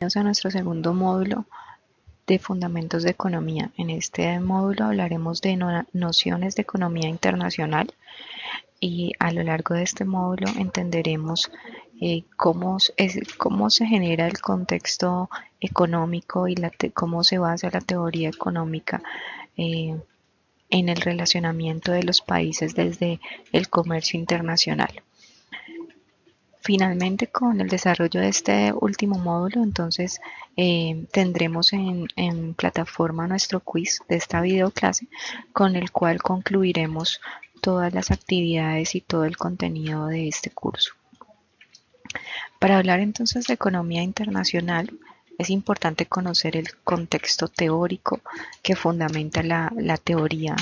bienvenidos a nuestro segundo módulo de Fundamentos de Economía. En este módulo hablaremos de nociones de economía internacional y a lo largo de este módulo entenderemos cómo se genera el contexto económico y cómo se basa la teoría económica eh, en el relacionamiento de los países desde el comercio internacional. Finalmente, con el desarrollo de este último módulo, entonces tendremos en plataforma nuestro quiz de esta videoclase, con el cual concluiremos todas las actividades y todo el contenido de este curso. Para hablar entonces de economía internacional, es importante conocer el contexto teórico que fundamenta la teoría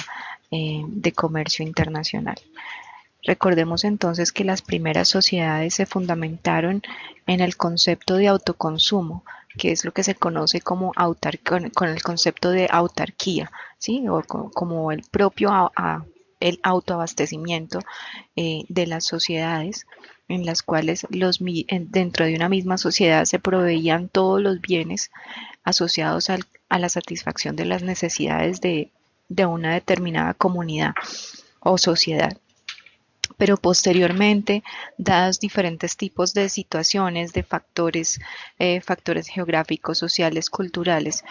de comercio internacional. Recordemos entonces que las primeras sociedades se fundamentaron en el concepto de autoconsumo, que es lo que se conoce como con el concepto de autarquía, ¿sí? O como el propio el autoabastecimiento de las sociedades, en las cuales dentro de una misma sociedad se proveían todos los bienes asociados a la satisfacción de las necesidades de una determinada comunidad o sociedad. Pero posteriormente, dados diferentes tipos de situaciones, de factores geográficos, sociales, culturales,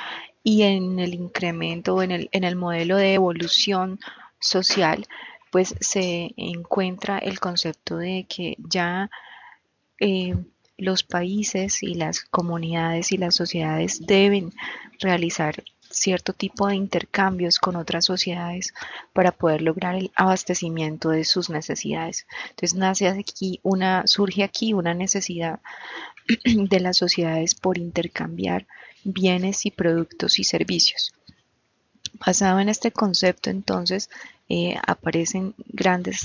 y en el incremento o en el modelo de evolución social, pues se encuentra el concepto de que ya eh, los países y las comunidades y las sociedades deben realizar cierto tipo de intercambios con otras sociedades para poder lograr el abastecimiento de sus necesidades. Entonces surge aquí una necesidad de las sociedades por intercambiar bienes y productos y servicios. Basado en este concepto, entonces, aparecen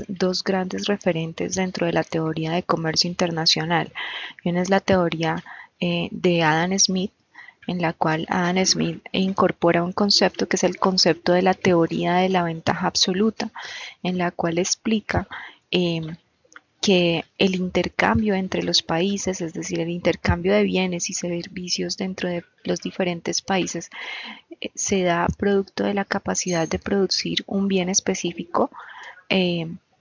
dos grandes referentes dentro de la teoría de comercio internacional. Una es la teoría de Adam Smith, en la cual Adam Smith incorpora un concepto que es el concepto de la teoría de la ventaja absoluta, en la cual explica que el intercambio entre los países, es decir, el intercambio de bienes y servicios dentro de los diferentes países, se da producto de la capacidad de producir un bien específico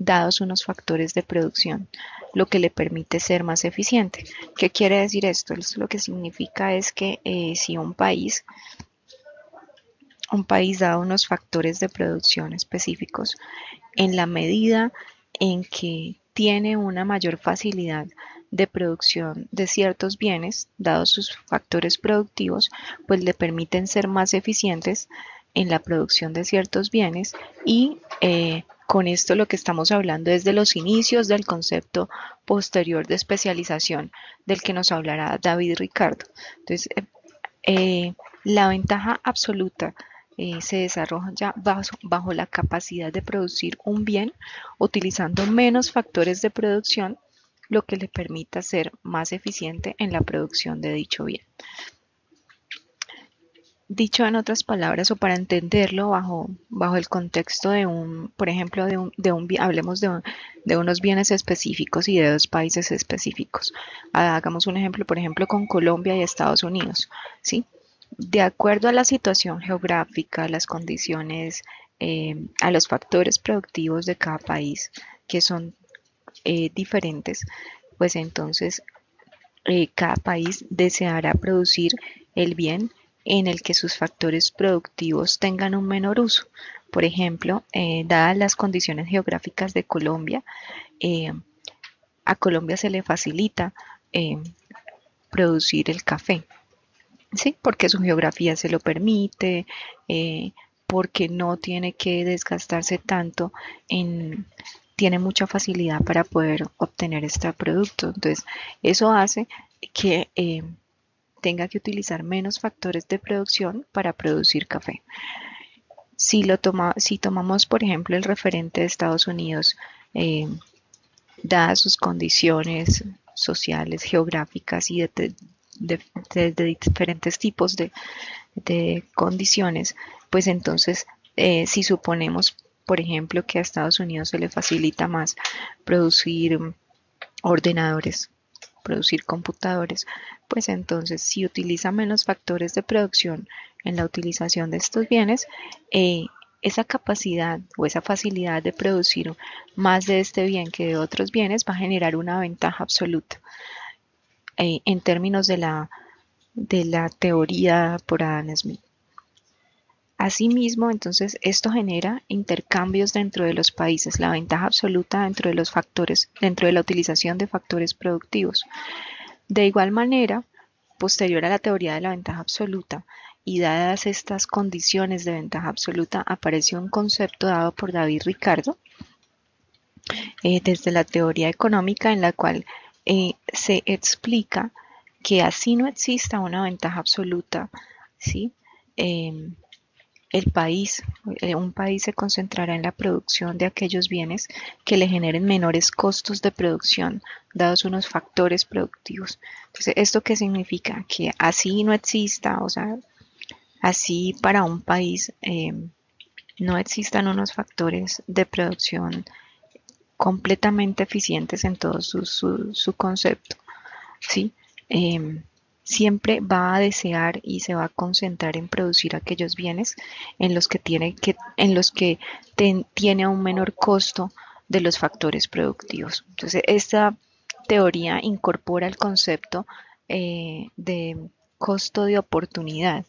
dados unos factores de producción, lo que le permite ser más eficiente. ¿Qué quiere decir esto? Esto lo que significa es que si un país da unos factores de producción específicos, en la medida en que tiene una mayor facilidad de producción de ciertos bienes, dados sus factores productivos, pues le permiten ser más eficientes en la producción de ciertos bienes y con esto lo que estamos hablando es de los inicios del concepto posterior de especialización del que nos hablará David Ricardo. Entonces, la ventaja absoluta se desarrolla bajo la capacidad de producir un bien utilizando menos factores de producción, lo que le permita ser más eficiente en la producción de dicho bien. Dicho en otras palabras, o para entenderlo bajo el contexto de por ejemplo, hablemos de unos bienes específicos y de dos países específicos. Hagamos un ejemplo, por ejemplo, con Colombia y Estados Unidos, ¿sí? De acuerdo a la situación geográfica, a las condiciones, a los factores productivos de cada país, que son diferentes, pues entonces cada país deseará producir el bien en el que sus factores productivos tengan un menor uso. Por ejemplo, dadas las condiciones geográficas de Colombia, eh, a Colombia se le facilita producir el café, ¿sí? Porque su geografía se lo permite, porque no tiene que desgastarse tanto tiene mucha facilidad para poder obtener este producto. Entonces, eso hace que tenga que utilizar menos factores de producción para producir café. Si tomamos, por ejemplo, el referente de Estados Unidos, eh, dadas sus condiciones sociales, geográficas y de diferentes tipos de condiciones, pues entonces, si suponemos, por ejemplo, que a Estados Unidos se le facilita más producir ordenadores, producir computadores, pues entonces si utiliza menos factores de producción en la utilización de estos bienes, esa capacidad o esa facilidad de producir más de este bien que de otros bienes va a generar una ventaja absoluta en términos de la teoría por Adam Smith. Asimismo, entonces, esto genera intercambios dentro de los países, la ventaja absoluta dentro de los factores, dentro de la utilización de factores productivos. De igual manera, posterior a la teoría de la ventaja absoluta y dadas estas condiciones de ventaja absoluta, apareció un concepto dado por David Ricardo desde la teoría económica en la cual se explica que así no exista una ventaja absoluta, ¿sí? Un país se concentrará en la producción de aquellos bienes que le generen menores costos de producción, dados unos factores productivos. Entonces, ¿esto qué significa? Que así no exista, o sea, así para un país no existan unos factores de producción completamente eficientes en todo su concepto, ¿sí? Siempre va a desear y se va a concentrar en producir aquellos bienes en los que tiene un menor costo de los factores productivos. Entonces, esta teoría incorpora el concepto de costo de oportunidad.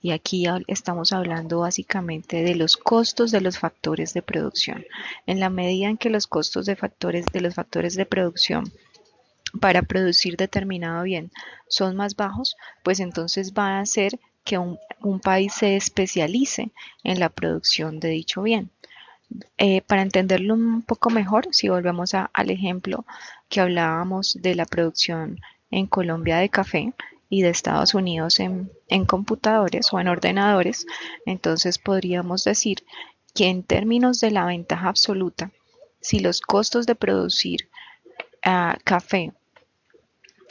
Y aquí estamos hablando básicamente de los costos de los factores de producción. En la medida en que los costos de los factores de producción para producir determinado bien son más bajos, pues entonces va a hacer que un país se especialice en la producción de dicho bien. Para entenderlo un poco mejor, si volvemos al ejemplo que hablábamos de la producción en Colombia de café y de Estados Unidos en computadores o en ordenadores, entonces podríamos decir que en términos de la ventaja absoluta, si los costos de producir café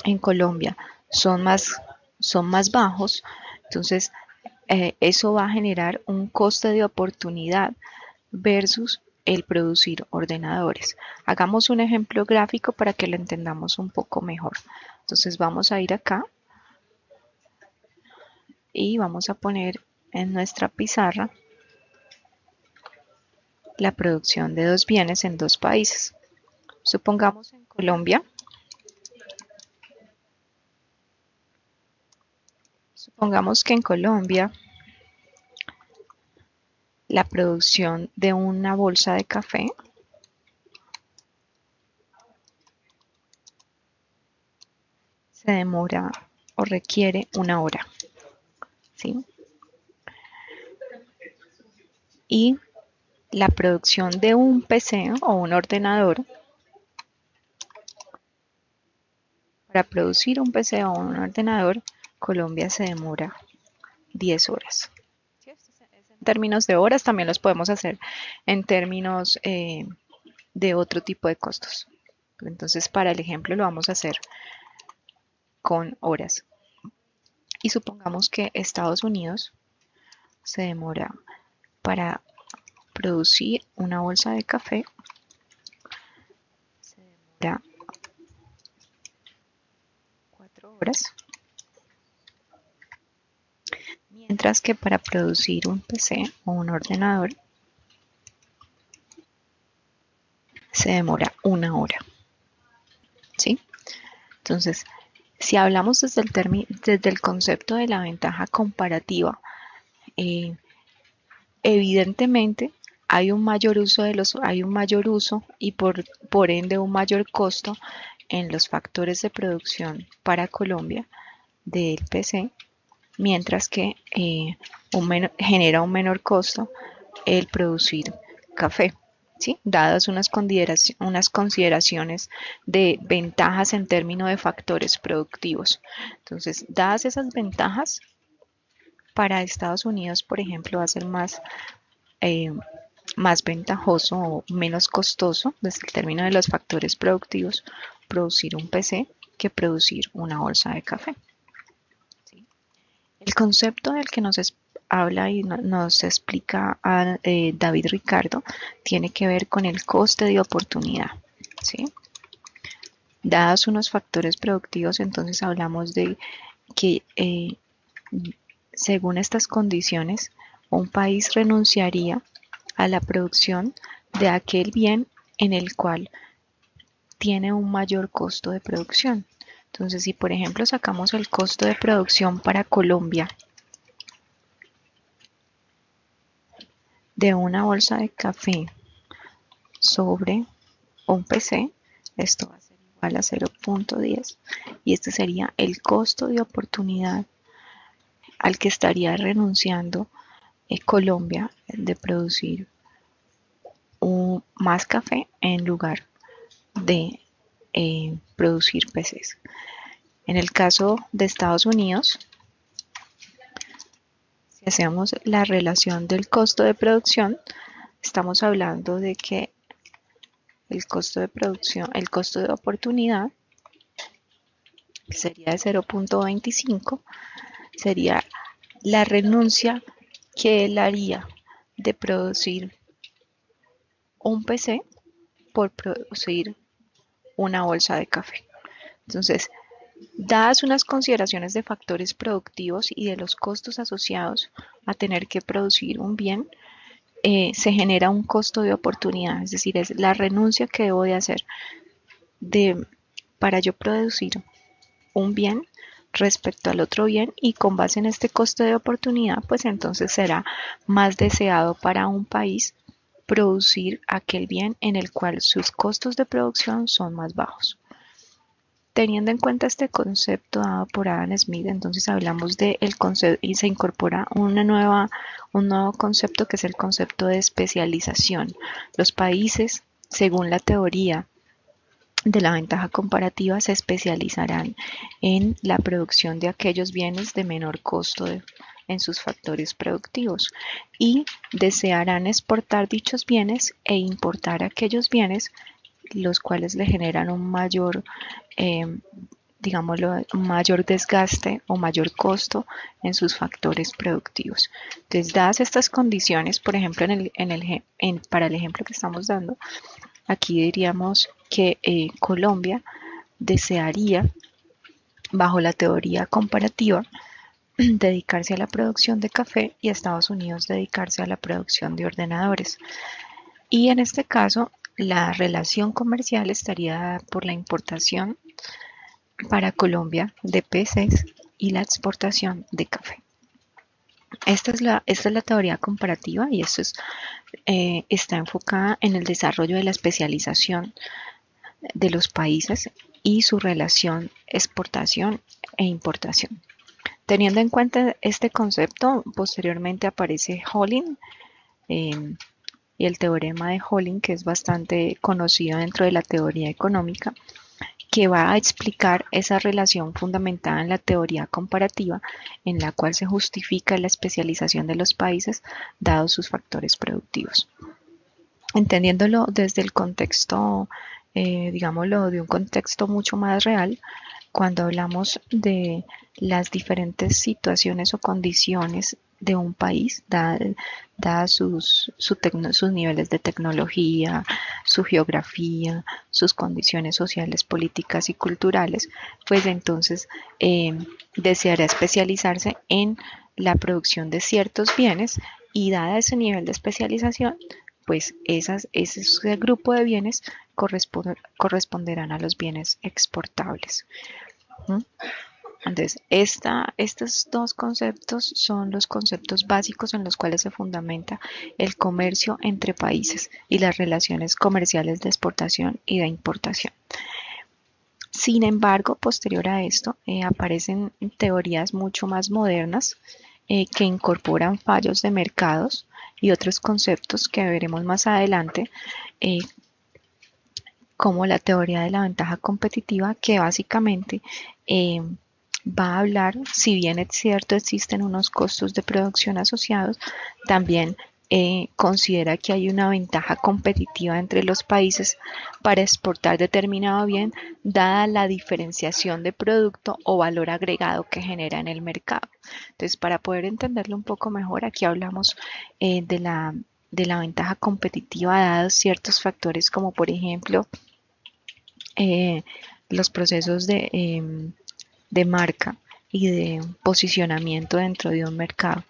en Colombia son más bajos, entonces eso va a generar un coste de oportunidad versus el producir ordenadores. Hagamos un ejemplo gráfico para que lo entendamos un poco mejor. Entonces vamos a ir acá y vamos a poner en nuestra pizarra la producción de dos bienes en dos países. Supongamos en Colombia. Supongamos que en Colombia la producción de una bolsa de café se demora o requiere una hora, ¿sí? Y la producción de un PC o un ordenador, para producir un PC o un ordenador, Colombia se demora 10 horas. En términos de horas, también los podemos hacer en términos de otro tipo de costos. Entonces, para el ejemplo lo vamos a hacer con horas. Y supongamos que Estados Unidos se demora para producir una bolsa de café, se demora 4 horas, mientras que para producir un PC o un ordenador se demora una hora, ¿sí? Entonces, si hablamos desde el concepto de la ventaja comparativa, evidentemente hay un mayor uso y por ende un mayor costo en los factores de producción para Colombia del PC, mientras que genera un menor costo el producir café, ¿sí? Dadas unas consideraciones de ventajas en términos de factores productivos. Entonces, dadas esas ventajas, para Estados Unidos, por ejemplo, va a ser más ventajoso o menos costoso desde el término de los factores productivos producir un PC que producir una bolsa de café. ¿Sí? El concepto del que nos habla y nos explica David Ricardo tiene que ver con el coste de oportunidad, ¿sí? Dados unos factores productivos, entonces hablamos de que según estas condiciones, un país renunciaría a la producción de aquel bien en el cual tiene un mayor costo de producción. Entonces, si por ejemplo sacamos el costo de producción para Colombia de una bolsa de café sobre un PC, esto va a ser igual a 0.10 y este sería el costo de oportunidad al que estaría renunciando Colombia de producir más café en lugar de producir PCs. En el caso de Estados Unidos, si hacemos la relación del costo de producción, estamos hablando de que el costo de producción, el costo de oportunidad, que sería de 0.25, sería la renuncia que él haría de producir un PC por producir una bolsa de café. Entonces, dadas unas consideraciones de factores productivos y de los costos asociados a tener que producir un bien, se genera un costo de oportunidad, es decir, es la renuncia que debo de hacer de, para yo producir un bien respecto al otro bien y con base en este costo de oportunidad, pues entonces será más deseado para un país producir aquel bien en el cual sus costos de producción son más bajos. Teniendo en cuenta este concepto dado por Adam Smith, entonces hablamos de el concepto y se incorpora un nuevo concepto que es el concepto de especialización. Los países, según la teoría de la ventaja comparativa, se especializarán en la producción de aquellos bienes de menor costo en sus factores productivos y desearán exportar dichos bienes e importar aquellos bienes los cuales le generan un mayor, eh, digámoslo, un mayor desgaste o mayor costo en sus factores productivos. Entonces, dadas estas condiciones, por ejemplo, para el ejemplo que estamos dando, aquí diríamos que Colombia desearía, bajo la teoría comparativa, dedicarse a la producción de café y Estados Unidos dedicarse a la producción de ordenadores. Y en este caso, la relación comercial estaría por la importación para Colombia de peces y la exportación de café. Esta es la teoría comparativa y esto está enfocada en el desarrollo de la especialización de los países y su relación exportación e importación. Teniendo en cuenta este concepto, posteriormente aparece Holling y el teorema de Holling, que es bastante conocido dentro de la teoría económica, que va a explicar esa relación fundamentada en la teoría comparativa, en la cual se justifica la especialización de los países dados sus factores productivos. Entendiéndolo desde el contexto, digámoslo, de un contexto mucho más real, cuando hablamos de las diferentes situaciones o condiciones de un país, dadas sus niveles de tecnología, su geografía, sus condiciones sociales, políticas y culturales, pues entonces deseará especializarse en la producción de ciertos bienes y dada ese nivel de especialización, pues ese grupo de bienes corresponderán a los bienes exportables. Entonces, estos dos conceptos son los conceptos básicos en los cuales se fundamenta el comercio entre países y las relaciones comerciales de exportación y de importación. Sin embargo, posterior a esto, aparecen teorías mucho más modernas que incorporan fallos de mercados y otros conceptos que veremos más adelante, como la teoría de la ventaja competitiva, que básicamente va a hablar, si bien es cierto existen unos costos de producción asociados, también considera que hay una ventaja competitiva entre los países para exportar determinado bien, dada la diferenciación de producto o valor agregado que genera en el mercado. Entonces, para poder entenderlo un poco mejor, aquí hablamos de la ventaja competitiva dados ciertos factores como por ejemplo los procesos de marca y de posicionamiento dentro de un mercado.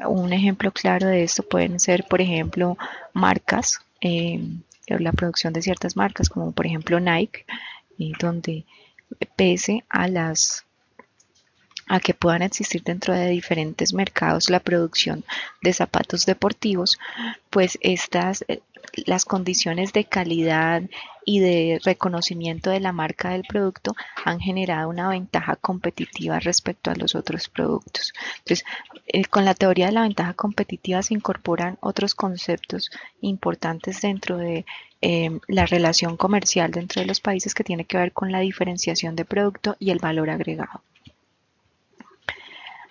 Un ejemplo claro de esto pueden ser, por ejemplo, marcas, la producción de ciertas marcas, como por ejemplo Nike, donde pese a que puedan existir dentro de diferentes mercados la producción de zapatos deportivos, pues las condiciones de calidad y de reconocimiento de la marca del producto han generado una ventaja competitiva respecto a los otros productos. Entonces, con la teoría de la ventaja competitiva se incorporan otros conceptos importantes dentro de la relación comercial dentro de los países, que tiene que ver con la diferenciación de producto y el valor agregado.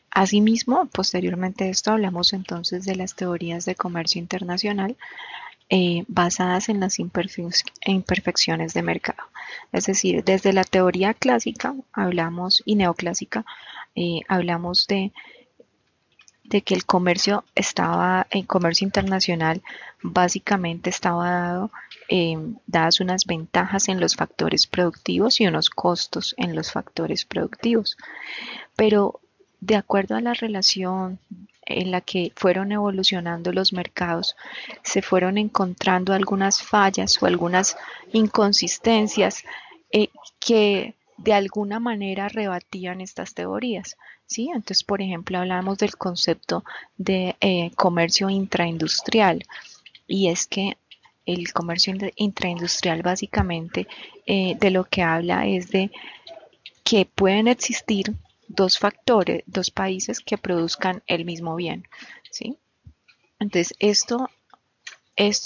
Asimismo, posteriormente a esto hablamos entonces de las teorías de comercio internacional basadas en las imperfecciones de mercado. Es decir, desde la teoría clásica hablamos y neoclásica, hablamos de que el comercio internacional básicamente estaba dadas unas ventajas en los factores productivos y unos costos en los factores productivos. Pero de acuerdo a la relación en la que fueron evolucionando los mercados, se fueron encontrando algunas fallas o algunas inconsistencias que de alguna manera rebatían estas teorías. ¿Sí? Entonces, por ejemplo, hablamos del concepto de comercio intraindustrial, y es que el comercio intraindustrial básicamente de lo que habla es de que pueden existir dos países que produzcan el mismo bien, ¿sí? Entonces, esto,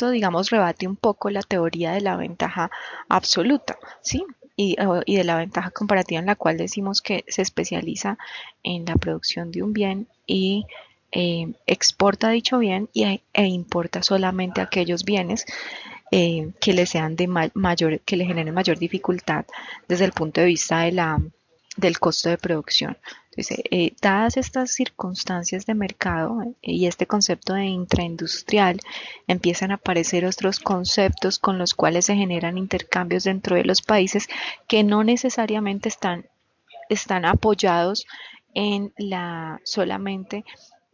digamos, rebate un poco la teoría de la ventaja absoluta, ¿sí? Y de la ventaja comparativa, en la cual decimos que se especializa en la producción de un bien y exporta dicho bien e importa solamente aquellos bienes que le sean que le generen mayor dificultad desde el punto de vista del costo de producción. Entonces, dadas estas circunstancias de mercado y este concepto de intraindustrial, empiezan a aparecer otros conceptos con los cuales se generan intercambios dentro de los países que no necesariamente están apoyados solamente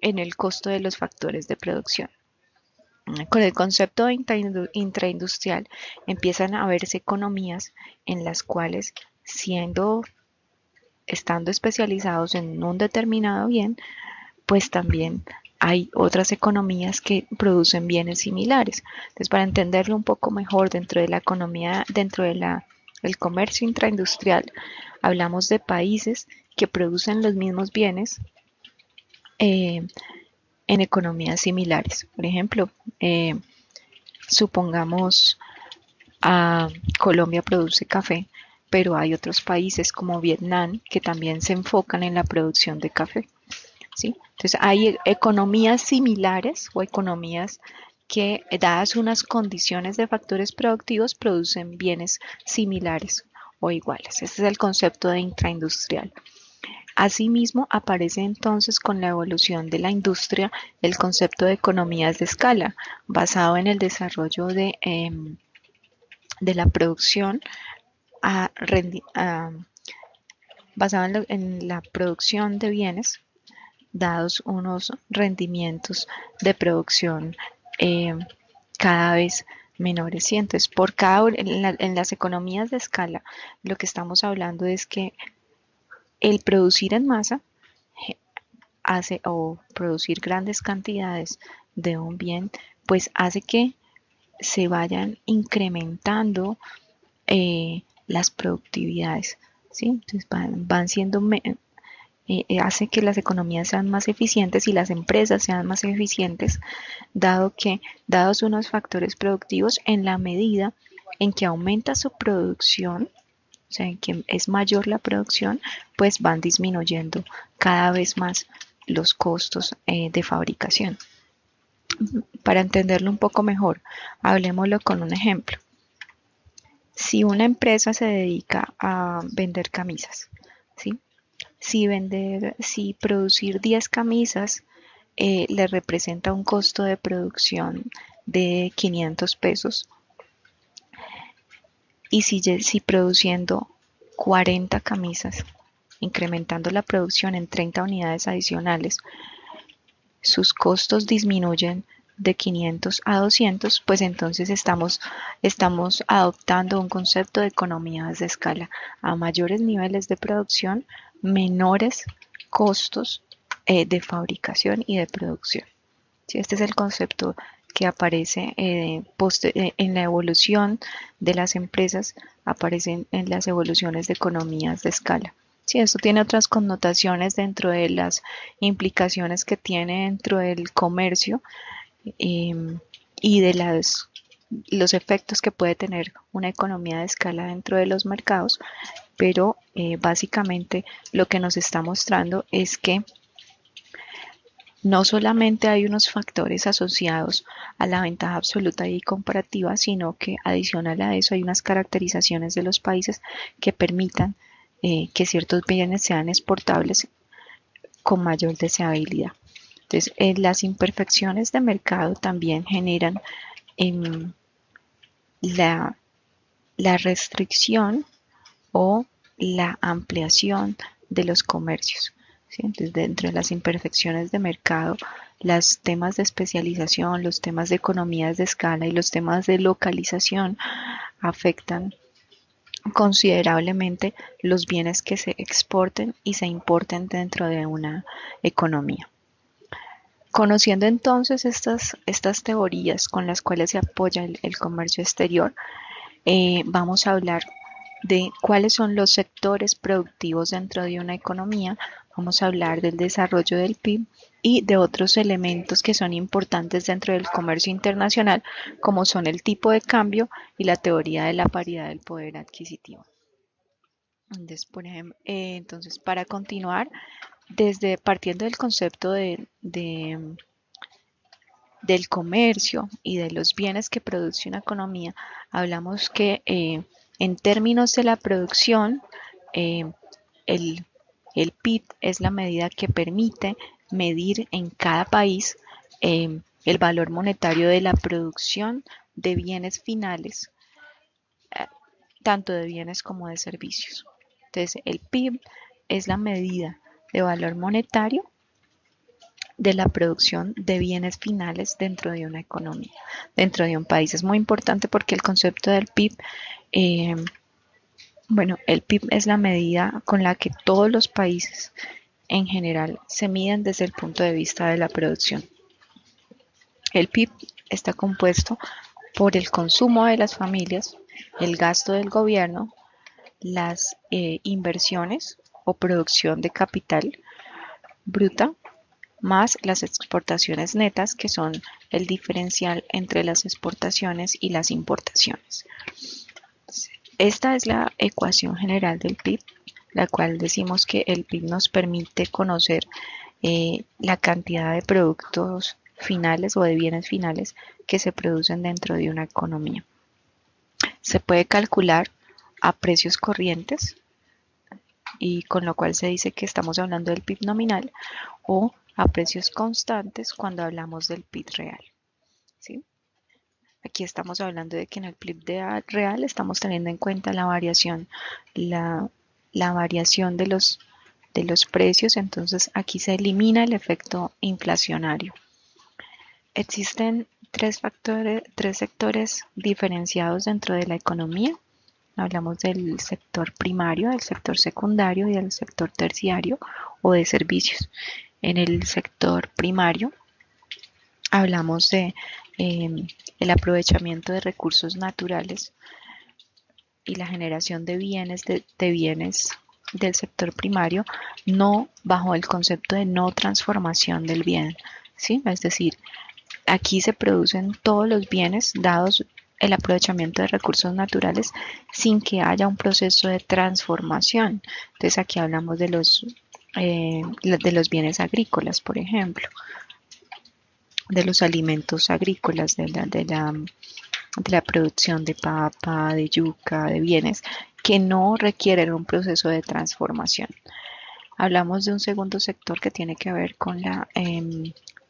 en el costo de los factores de producción. Con el concepto de intraindustrial empiezan a verse economías en las cuales, estando especializados en un determinado bien, pues también hay otras economías que producen bienes similares. Entonces, para entenderlo un poco mejor dentro de la economía, dentro de el comercio intraindustrial, hablamos de países que producen los mismos bienes en economías similares. Por ejemplo, supongamos Colombia produce café, pero hay otros países como Vietnam que también se enfocan en la producción de café, ¿sí? Entonces hay economías similares o economías que, dadas unas condiciones de factores productivos, producen bienes similares o iguales. Este es el concepto de intraindustrial. Asimismo, aparece entonces con la evolución de la industria el concepto de economías de escala, basado en el desarrollo de la producción basado en la producción de bienes, dados unos rendimientos de producción eh, cada vez menores. Y entonces, en las economías de escala, lo que estamos hablando es que el producir en masa o producir grandes cantidades de un bien, pues hace que se vayan incrementando las productividades, ¿sí? Entonces van siendo, hace que las economías sean más eficientes y las empresas sean más eficientes, dados unos factores productivos, en la medida en que aumenta su producción, o sea, en que es mayor la producción, pues van disminuyendo cada vez más los costos de fabricación. Para entenderlo un poco mejor, hablemoslo con un ejemplo. Si una empresa se dedica a vender camisas, ¿sí? Si producir 10 camisas le representa un costo de producción de 500 pesos, Y si produciendo 40 camisas, incrementando la producción en 30 unidades adicionales, sus costos disminuyen de 500 a 200, pues entonces estamos adoptando un concepto de economías de escala. A mayores niveles de producción, menores costos de fabricación y de producción. ¿Sí? Este es el concepto que aparece en la evolución de las empresas, aparecen en las evoluciones de economías de escala. Sí, esto tiene otras connotaciones dentro de las implicaciones que tiene dentro del comercio y de los efectos que puede tener una economía de escala dentro de los mercados, pero básicamente lo que nos está mostrando es que no solamente hay unos factores asociados a la ventaja absoluta y comparativa, sino que adicional a eso hay unas caracterizaciones de los países que permitan que ciertos bienes sean exportables con mayor deseabilidad. Entonces, las imperfecciones de mercado también generan la, la restricción o la ampliación de los comercios. ¿Sí? Entonces, dentro de las imperfecciones de mercado, los temas de especialización, los temas de economías de escala y los temas de localización afectan considerablemente los bienes que se exporten y se importen dentro de una economía. Conociendo entonces estas teorías con las cuales se apoya el comercio exterior, vamos a hablar de cuáles son los sectores productivos dentro de una economía, vamos a hablar del desarrollo del PIB y de otros elementos que son importantes dentro del comercio internacional, como son el tipo de cambio y la teoría de la paridad del poder adquisitivo. Entonces, entonces para continuar, partiendo del concepto del comercio y de los bienes que produce una economía, hablamos que en términos de la producción, el, el PIB es la medida que permite medir en cada país el valor monetario de la producción de bienes finales, tanto de bienes como de servicios. Entonces, el PIB es la medida de valor monetario de la producción de bienes finales dentro de una economía, dentro de un país. Es muy importante porque el concepto del PIB, el PIB es la medida con la que todos los países en general se miden desde el punto de vista de la producción. El PIB está compuesto por el consumo de las familias, el gasto del gobierno, las inversiones o producción de capital bruta, más las exportaciones netas, que son el diferencial entre las exportaciones y las importaciones. Esta es la ecuación general del PIB, la cual decimos que el PIB nos permite conocer la cantidad de productos finales o de bienes finales que se producen dentro de una economía. Se puede calcular a precios corrientes, y con lo cual se dice que estamos hablando del PIB nominal, o a precios constantes cuando hablamos del PIB real. ¿Sí? Aquí estamos hablando de que en el PIB real estamos teniendo en cuenta la variación, la variación de los precios, entonces aquí se elimina el efecto inflacionario. Existen tres sectores diferenciados dentro de la economía. Hablamos del sector primario, del sector secundario y del sector terciario o de servicios. En el sector primario hablamos de el aprovechamiento de recursos naturales y la generación de bienes, bienes del sector primario, no bajo el concepto de no transformación del bien, ¿sí? Es decir, aquí se producen todos los bienes dados el aprovechamiento de recursos naturales sin que haya un proceso de transformación. Entonces aquí hablamos de los bienes agrícolas, por ejemplo, de los alimentos agrícolas, de la producción de papa, de yuca, de bienes que no requieren un proceso de transformación. Hablamos de un segundo sector que tiene que ver con la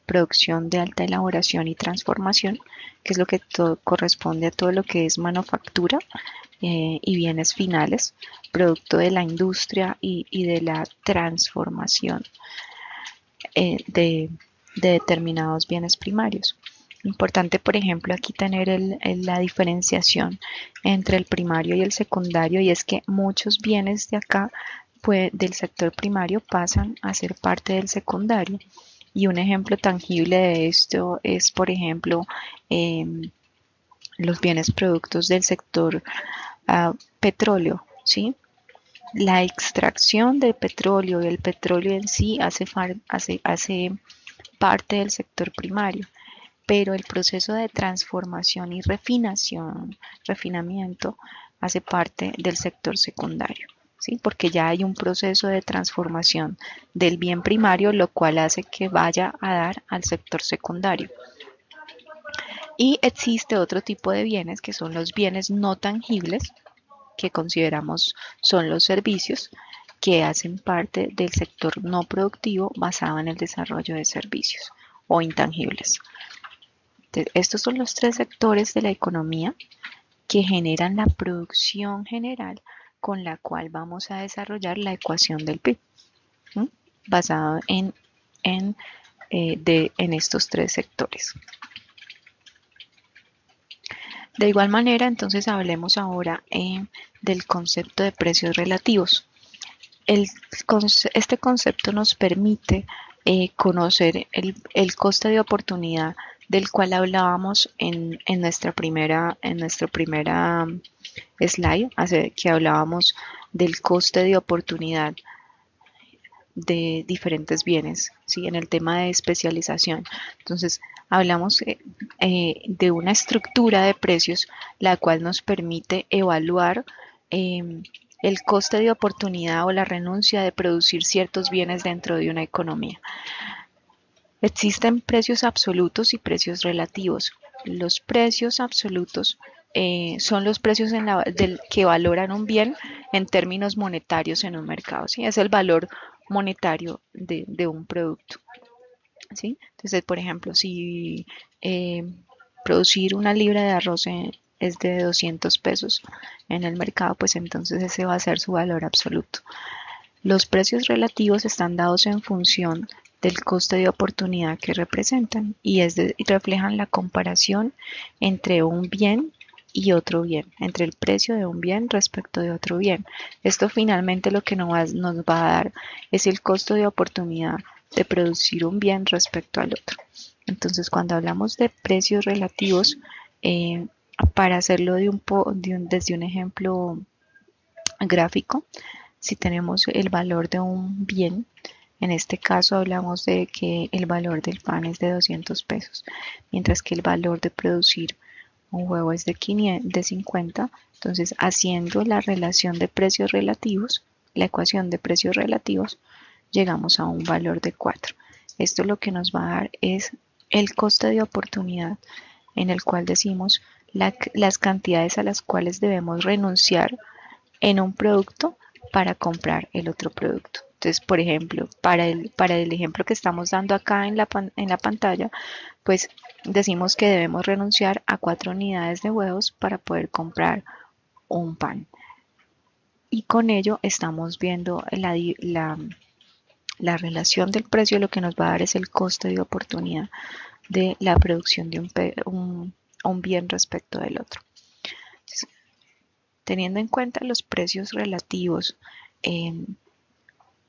producción de alta elaboración y transformación, que es lo que corresponde a todo lo que es manufactura, y bienes finales, producto de la industria y de la transformación de determinados bienes primarios. Importante, por ejemplo, aquí tener la diferenciación entre el primario y el secundario, y es que muchos bienes de acá, pues, del sector primario pasan a ser parte del secundario. Y un ejemplo tangible de esto es, por ejemplo, los bienes productos del sector petróleo, ¿sí? La extracción del petróleo y el petróleo en sí hace parte del sector primario, pero el proceso de transformación y refinamiento hace parte del sector secundario, ¿sí? Porque ya hay un proceso de transformación del bien primario, lo cual hace que vaya a dar al sector secundario. Y existe otro tipo de bienes que son los bienes no tangibles, que consideramos son los servicios, que hacen parte del sector no productivo basado en el desarrollo de servicios o intangibles. Entonces, estos son los tres sectores de la economía que generan la producción general con la cual vamos a desarrollar la ecuación del PIB, ¿sí? Basado en estos tres sectores. De igual manera, entonces hablemos ahora del concepto de precios relativos. Este concepto nos permite conocer el coste de oportunidad del cual hablábamos en nuestra primera slide, que hablábamos del coste de oportunidad de diferentes bienes, ¿sí? En el tema de especialización. Entonces, hablamos de una estructura de precios la cual nos permite evaluar el coste de oportunidad o la renuncia de producir ciertos bienes dentro de una economía. Existen precios absolutos y precios relativos. Los precios absolutos son los precios que valoran un bien en términos monetarios en un mercado, ¿sí? Es el valor monetario de un producto, ¿sí? Entonces, por ejemplo, si producir una libra de arroz es de 200 pesos en el mercado, pues entonces ese va a ser su valor absoluto. Los precios relativos están dados en función del coste de oportunidad que representan y reflejan la comparación entre un bien y otro bien, entre el precio de un bien respecto de otro bien. Esto finalmente lo que nos va a dar es el costo de oportunidad de producir un bien respecto al otro. Entonces, cuando hablamos de precios relativos, para hacerlo desde un ejemplo gráfico, si tenemos el valor de un bien, en este caso hablamos de que el valor del pan es de 200 pesos, mientras que el valor de producir un huevo es de 50, entonces haciendo la relación de precios relativos, la ecuación de precios relativos, llegamos a un valor de 4. Esto lo que nos va a dar es el coste de oportunidad, en el cual decimos las cantidades a las cuales debemos renunciar en un producto para comprar el otro producto. Entonces, por ejemplo, para el ejemplo que estamos dando acá en la pantalla, pues decimos que debemos renunciar a 4 unidades de huevos para poder comprar un pan. Y con ello estamos viendo la relación del precio, lo que nos va a dar es el coste de oportunidad de la producción de un bien respecto del otro. Entonces, teniendo en cuenta los precios relativos,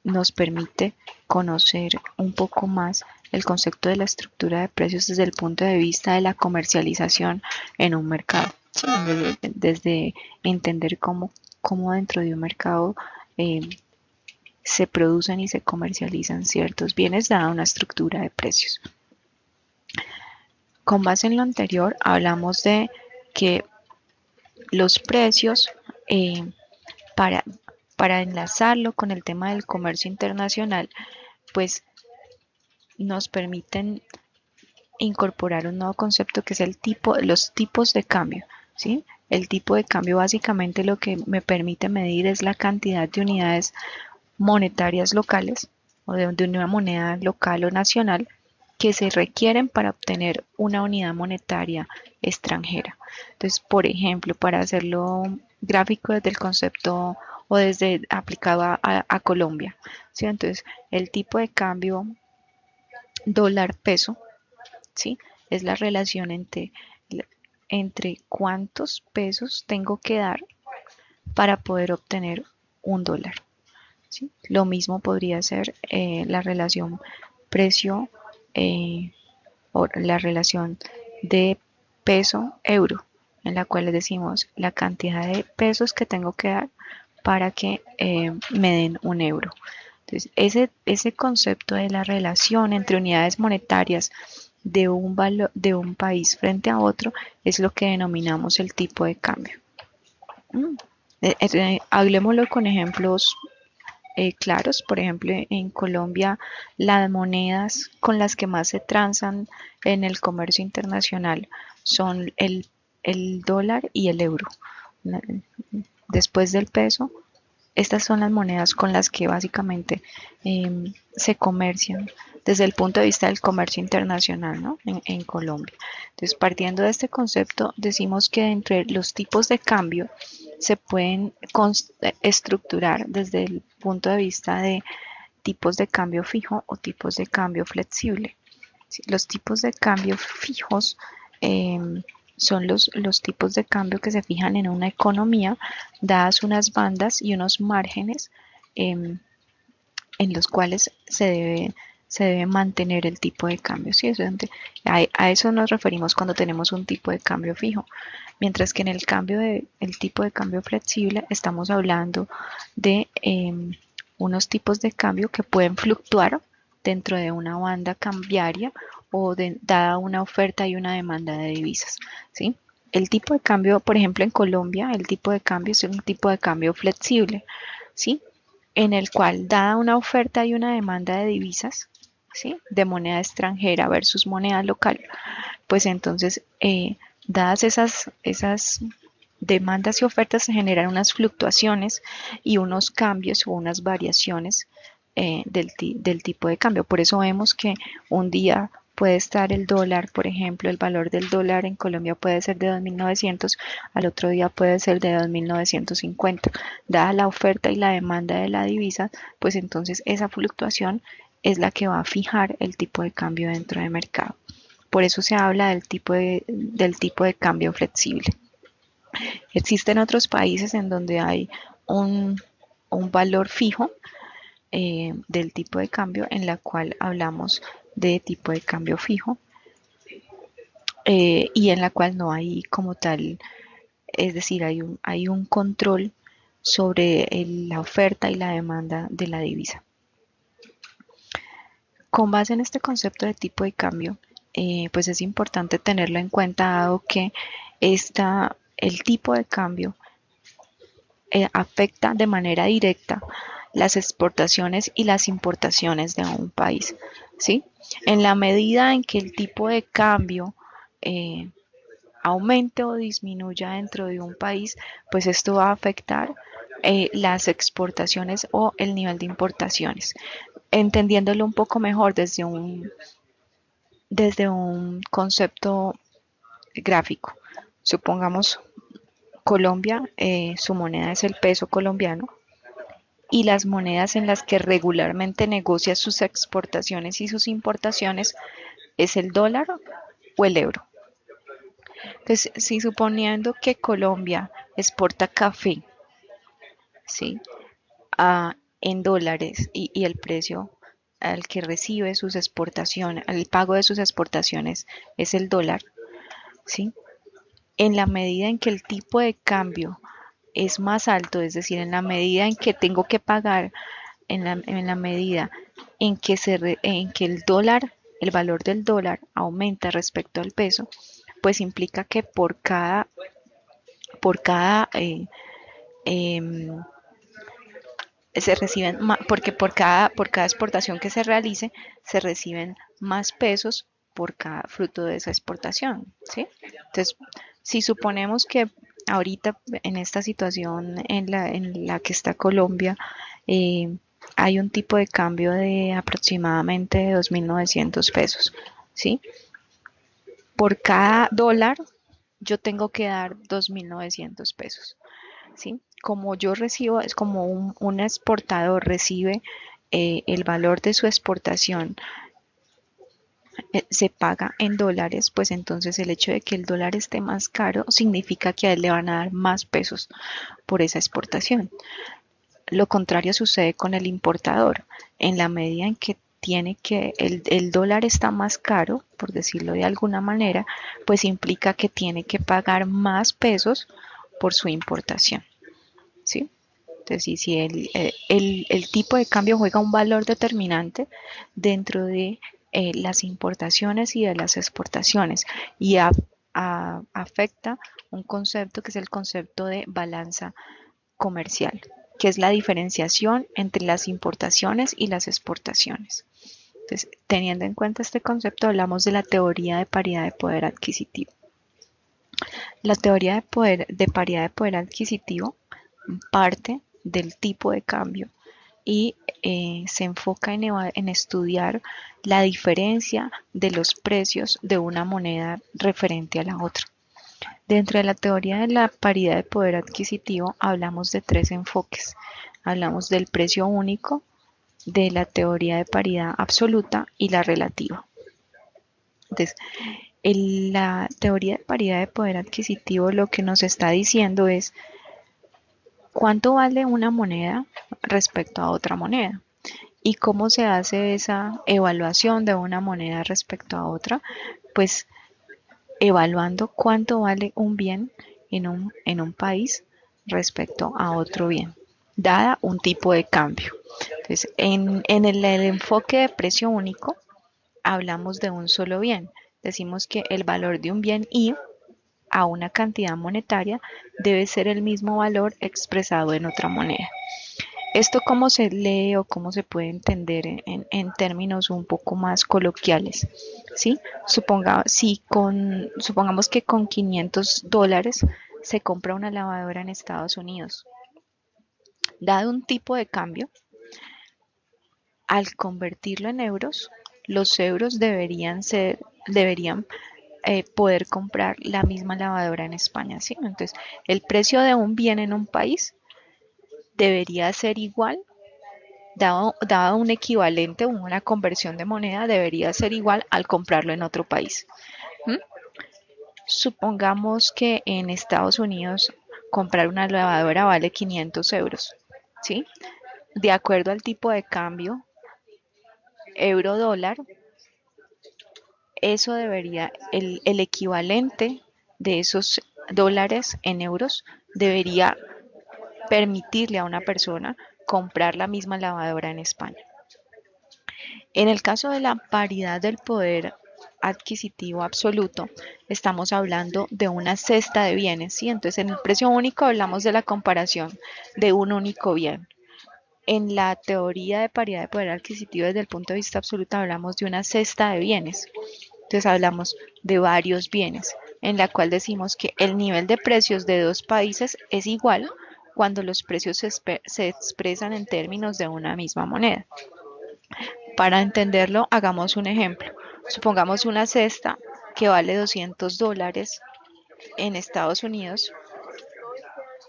nos permite conocer un poco más el concepto de la estructura de precios desde el punto de vista de la comercialización en un mercado, ¿sí? Desde entender cómo dentro de un mercado se producen y se comercializan ciertos bienes dada una estructura de precios. Con base en lo anterior, hablamos de que los precios, para enlazarlo con el tema del comercio internacional, pues nos permiten incorporar un nuevo concepto que es los tipos de cambio, ¿sí? El tipo de cambio básicamente lo que me permite medir es la cantidad de unidades monetarias locales o de una moneda local o nacional que se requieren para obtener una unidad monetaria extranjera. Entonces, por ejemplo, para hacerlo gráfico desde el concepto o desde aplicado a Colombia, ¿sí? Entonces, el tipo de cambio dólar-peso, ¿sí? Es la relación entre cuántos pesos tengo que dar para poder obtener un dólar, ¿sí? Lo mismo podría ser la relación precio eh, o la relación de peso-euro, en la cual les decimos la cantidad de pesos que tengo que dar para que me den un euro. Entonces, ese concepto de la relación entre unidades monetarias de un país frente a otro es lo que denominamos el tipo de cambio. Mm. Hablemoslo con ejemplos claros. Por ejemplo, en Colombia, las monedas con las que más se transan en el comercio internacional son el dólar y el euro. Después del peso, estas son las monedas con las que básicamente se comercian desde el punto de vista del comercio internacional, ¿no? En Colombia. Entonces, partiendo de este concepto, decimos que entre los tipos de cambio se pueden estructurar desde el punto de vista de tipos de cambio fijo o tipos de cambio flexible. ¿Sí? Los tipos de cambio fijos eh, son los tipos de cambio que se fijan en una economía, dadas unas bandas y unos márgenes eh, en los cuales se debe mantener el tipo de cambio. ¿Sí? A eso nos referimos cuando tenemos un tipo de cambio fijo. Mientras que en el tipo de cambio flexible estamos hablando de unos tipos de cambio que pueden fluctuar dentro de una banda cambiaria o dada una oferta y una demanda de divisas, ¿sí? El tipo de cambio, por ejemplo, en Colombia, el tipo de cambio es un tipo de cambio flexible, ¿sí? En el cual, dada una oferta y una demanda de divisas, ¿sí? De moneda extranjera versus moneda local, pues entonces, dadas esas demandas y ofertas, se generan unas fluctuaciones y unos cambios o unas variaciones del tipo de cambio. Por eso vemos que un día puede estar el dólar, por ejemplo, el valor del dólar en Colombia puede ser de 2.900, al otro día puede ser de 2.950. Dada la oferta y la demanda de la divisa, pues entonces esa fluctuación es la que va a fijar el tipo de cambio dentro del mercado. Por eso se habla del tipo de cambio flexible. Existen otros países en donde hay un, un valor fijo del tipo de cambio, en la cual hablamos de tipo de cambio fijo, y en la cual no hay como tal, es decir, hay un control sobre la oferta y la demanda de la divisa. Con base en este concepto de tipo de cambio, pues es importante tenerlo en cuenta, dado que el tipo de cambio afecta de manera directa las exportaciones y las importaciones de un país, ¿sí? En la medida en que el tipo de cambio eh, aumente o disminuya dentro de un país, pues esto va a afectar las exportaciones o el nivel de importaciones. Entendiéndolo un poco mejor desde un concepto gráfico. Supongamos Colombia, su moneda es el peso colombiano, y las monedas en las que regularmente negocia sus exportaciones y sus importaciones es el dólar o el euro. Entonces, si suponiendo que Colombia exporta café, ¿sí? En dólares y el precio al que recibe sus exportaciones, el pago de sus exportaciones es el dólar, ¿sí? En la medida en que el tipo de cambio es más alto, es decir, en la medida en que tengo que pagar, en la medida en que el dólar, el valor del dólar aumenta respecto al peso, pues implica que por cada eh, se reciben, porque por cada exportación que se realice, se reciben más pesos por cada fruto de esa exportación, ¿sí? Entonces, si suponemos que ahorita en esta situación en la que está Colombia, eh, hay un tipo de cambio de aproximadamente 2.900 pesos, ¿sí? Por cada dólar yo tengo que dar 2.900 pesos. ¿sí? Como yo recibo, es como un exportador recibe el valor de su exportación se paga en dólares, pues entonces el hecho de que el dólar esté más caro significa que a él le van a dar más pesos por esa exportación. Lo contrario sucede con el importador. En la medida en que tiene que el dólar está más caro, por decirlo de alguna manera, pues implica que tiene que pagar más pesos por su importación, ¿sí? Entonces, si el tipo de cambio juega un valor determinante dentro de las importaciones y de las exportaciones y afecta un concepto que es el concepto de balanza comercial, que es la diferenciación entre las importaciones y las exportaciones. Entonces, teniendo en cuenta este concepto, hablamos de la teoría de paridad de poder adquisitivo. La teoría de paridad de poder adquisitivo parte del tipo de cambio y se enfoca en estudiar la diferencia de los precios de una moneda referente a la otra. Dentro de la teoría de la paridad de poder adquisitivo hablamos de tres enfoques. Hablamos del precio único, de la teoría de paridad absoluta y la relativa. Entonces, la teoría de paridad de poder adquisitivo lo que nos está diciendo es cuánto vale una moneda respecto a otra moneda y cómo se hace esa evaluación de una moneda respecto a otra, pues evaluando cuánto vale un bien en un país respecto a otro bien, dada un tipo de cambio. Entonces, en el enfoque de precio único, hablamos de un solo bien. Decimos que el valor de un bien Y a una cantidad monetaria debe ser el mismo valor expresado en otra moneda. ¿Esto cómo se lee o cómo se puede entender en términos un poco más coloquiales? ¿Sí? Supongamos que con $500 se compra una lavadora en Estados Unidos. Dado un tipo de cambio, al convertirlo en euros, los euros deberían poder comprar la misma lavadora en España, ¿sí? Entonces, el precio de un bien en un país debería ser igual, dado un equivalente o una conversión de moneda, debería ser igual al comprarlo en otro país. ¿Mm? Supongamos que en Estados Unidos comprar una lavadora vale 500 euros, ¿sí? De acuerdo al tipo de cambio euro-dólar, eso debería, el equivalente de esos dólares en euros debería permitirle a una persona comprar la misma lavadora en España. En el caso de la paridad del poder adquisitivo absoluto, estamos hablando de una cesta de bienes, ¿sí? Entonces, en el precio único hablamos de la comparación de un único bien. En la teoría de paridad de poder adquisitivo desde el punto de vista absoluto hablamos de una cesta de bienes. Entonces hablamos de varios bienes, en la cual decimos que el nivel de precios de dos países es igual cuando los precios se expresan en términos de una misma moneda. Para entenderlo, hagamos un ejemplo. Supongamos una cesta que vale $200 en Estados Unidos.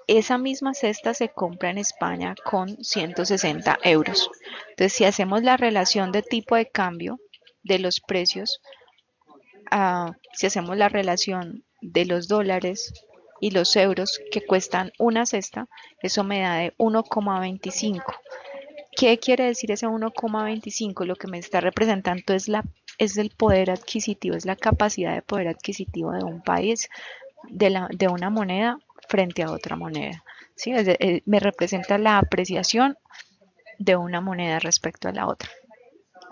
Esa misma cesta se compra en España con 160 euros. Entonces, si hacemos la relación de tipo de cambio de los precios, si hacemos la relación de los dólares y los euros que cuestan una cesta, eso me da de 1,25. ¿Qué quiere decir ese 1,25? Lo que me está representando es el poder adquisitivo, es la capacidad de poder adquisitivo de un país, de una moneda frente a otra moneda. ¿Sí? Me representa la apreciación de una moneda respecto a la otra.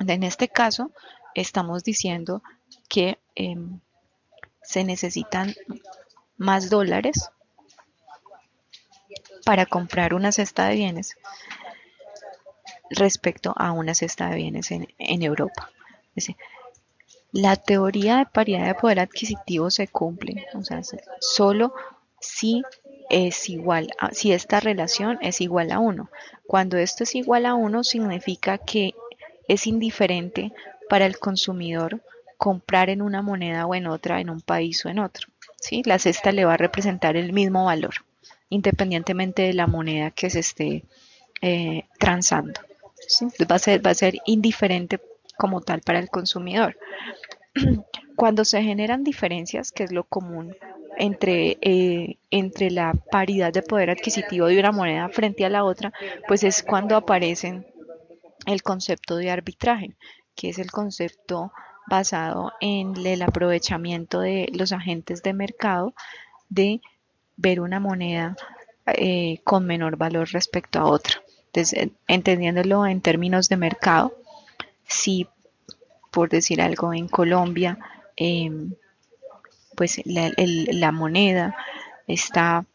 En este caso, estamos diciendo que se necesitan más dólares para comprar una cesta de bienes respecto a una cesta de bienes en Europa. Es decir, la teoría de paridad de poder adquisitivo se cumple, o sea, solo si es igual si esta relación es igual a 1. Cuando esto es igual a 1 significa que es indiferente para el consumidor comprar en una moneda o en otra, en un país o en otro. ¿Sí? La cesta le va a representar el mismo valor, independientemente de la moneda que se esté transando. ¿Sí? Va a ser indiferente como tal para el consumidor. Cuando se generan diferencias, que es lo común entre la paridad de poder adquisitivo de una moneda frente a la otra, pues es cuando aparecen el concepto de arbitraje, que es el concepto basado en el aprovechamiento de los agentes de mercado de ver una moneda con menor valor respecto a otra. Entonces, entendiéndolo en términos de mercado, si por decir algo en Colombia, eh, pues la moneda está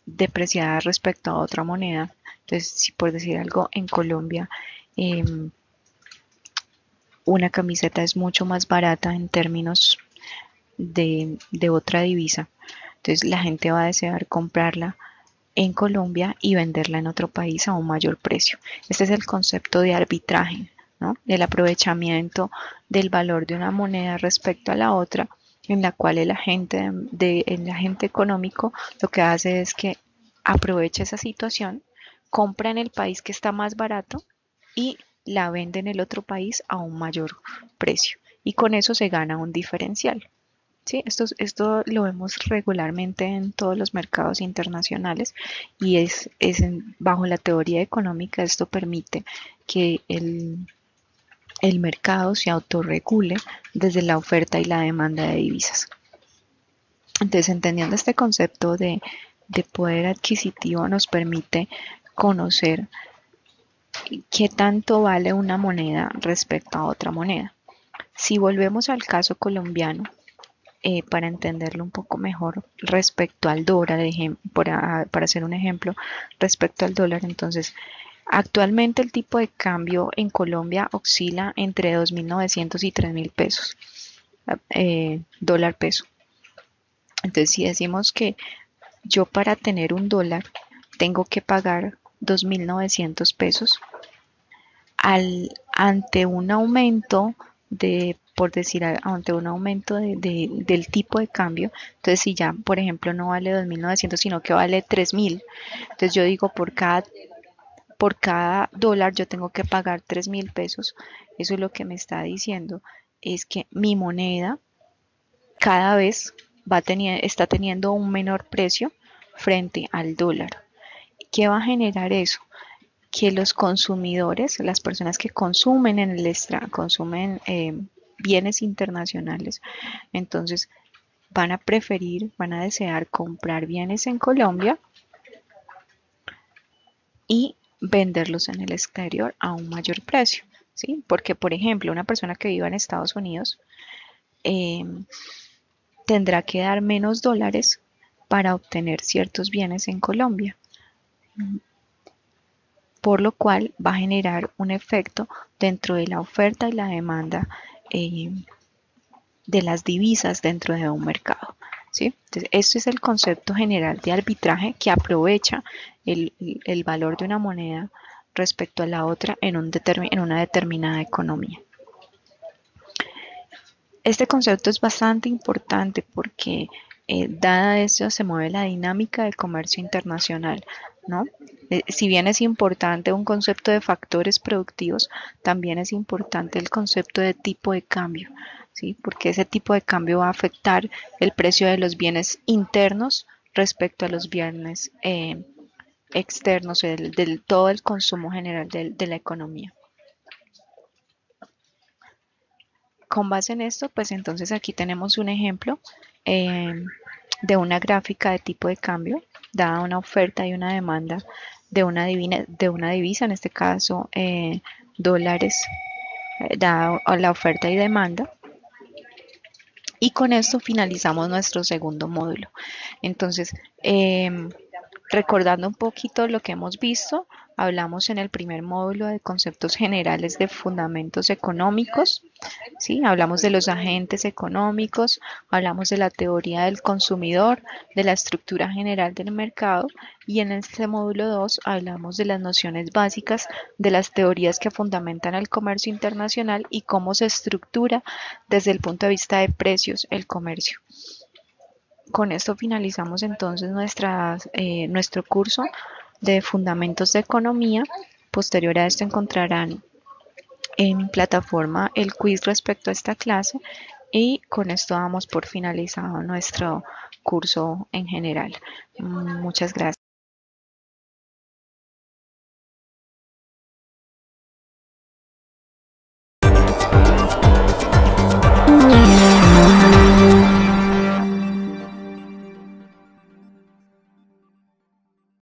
depreciada respecto a otra moneda. Entonces, si por decir algo en Colombia eh, una camiseta es mucho más barata en términos de otra divisa, entonces la gente va a desear comprarla en Colombia y venderla en otro país a un mayor precio. Este es el concepto de arbitraje, ¿no? Del aprovechamiento del valor de una moneda respecto a la otra, en la cual el agente económico lo que hace es que aprovecha esa situación, compra en el país que está más barato y la vende en el otro país a un mayor precio. Y con eso se gana un diferencial. Sí, esto lo vemos regularmente en todos los mercados internacionales y bajo la teoría económica esto permite que el mercado se autorregule desde la oferta y la demanda de divisas. Entonces, entendiendo este concepto de poder adquisitivo nos permite conocer qué tanto vale una moneda respecto a otra moneda. Si volvemos al caso colombiano, para entenderlo un poco mejor respecto al dólar, para hacer un ejemplo, respecto al dólar, entonces actualmente el tipo de cambio en Colombia oscila entre 2.900 y 3.000 pesos, dólar peso. Entonces si decimos que yo para tener un dólar tengo que pagar 2.900 pesos, ante un aumento por decir, ante un aumento del tipo de cambio, entonces si ya, por ejemplo, no vale 2.900, sino que vale 3.000, entonces yo digo por cada dólar yo tengo que pagar 3.000 pesos, eso es lo que me está diciendo, es que mi moneda cada vez está teniendo un menor precio frente al dólar. ¿Qué va a generar eso? Que los consumidores, las personas que consumen en el extra, consumen bienes internacionales, entonces van a desear comprar bienes en Colombia y venderlos en el exterior a un mayor precio, ¿sí? Porque, por ejemplo, una persona que viva en Estados Unidos eh, tendrá que dar menos dólares para obtener ciertos bienes en Colombia, por lo cual va a generar un efecto dentro de la oferta y la demanda eh, de las divisas dentro de un mercado. ¿Sí? Entonces, este es el concepto general de arbitraje que aprovecha el valor de una moneda respecto a la otra en una determinada economía. Este concepto es bastante importante porque dada esto se mueve la dinámica del comercio internacional, ¿no? Si bien es importante un concepto de factores productivos, también es importante el concepto de tipo de cambio, ¿sí? Porque ese tipo de cambio va a afectar el precio de los bienes internos respecto a los bienes externos, del todo el consumo general de la economía. Con base en esto, pues entonces aquí tenemos un ejemplo eh, de una gráfica de tipo de cambio, dada una oferta y una demanda de una divisa, en este caso dólares, dada la oferta y demanda. Y con esto finalizamos nuestro segundo módulo. Entonces, recordando un poquito lo que hemos visto, hablamos en el primer módulo de conceptos generales de fundamentos económicos, ¿sí? Hablamos de los agentes económicos, hablamos de la teoría del consumidor, de la estructura general del mercado y en este módulo 2 hablamos de las nociones básicas de las teorías que fundamentan el comercio internacional y cómo se estructura desde el punto de vista de precios el comercio. Con esto finalizamos entonces nuestro curso de Fundamentos de Economía. Posterior a esto encontrarán en mi plataforma el quiz respecto a esta clase y con esto damos por finalizado nuestro curso en general. Muchas gracias.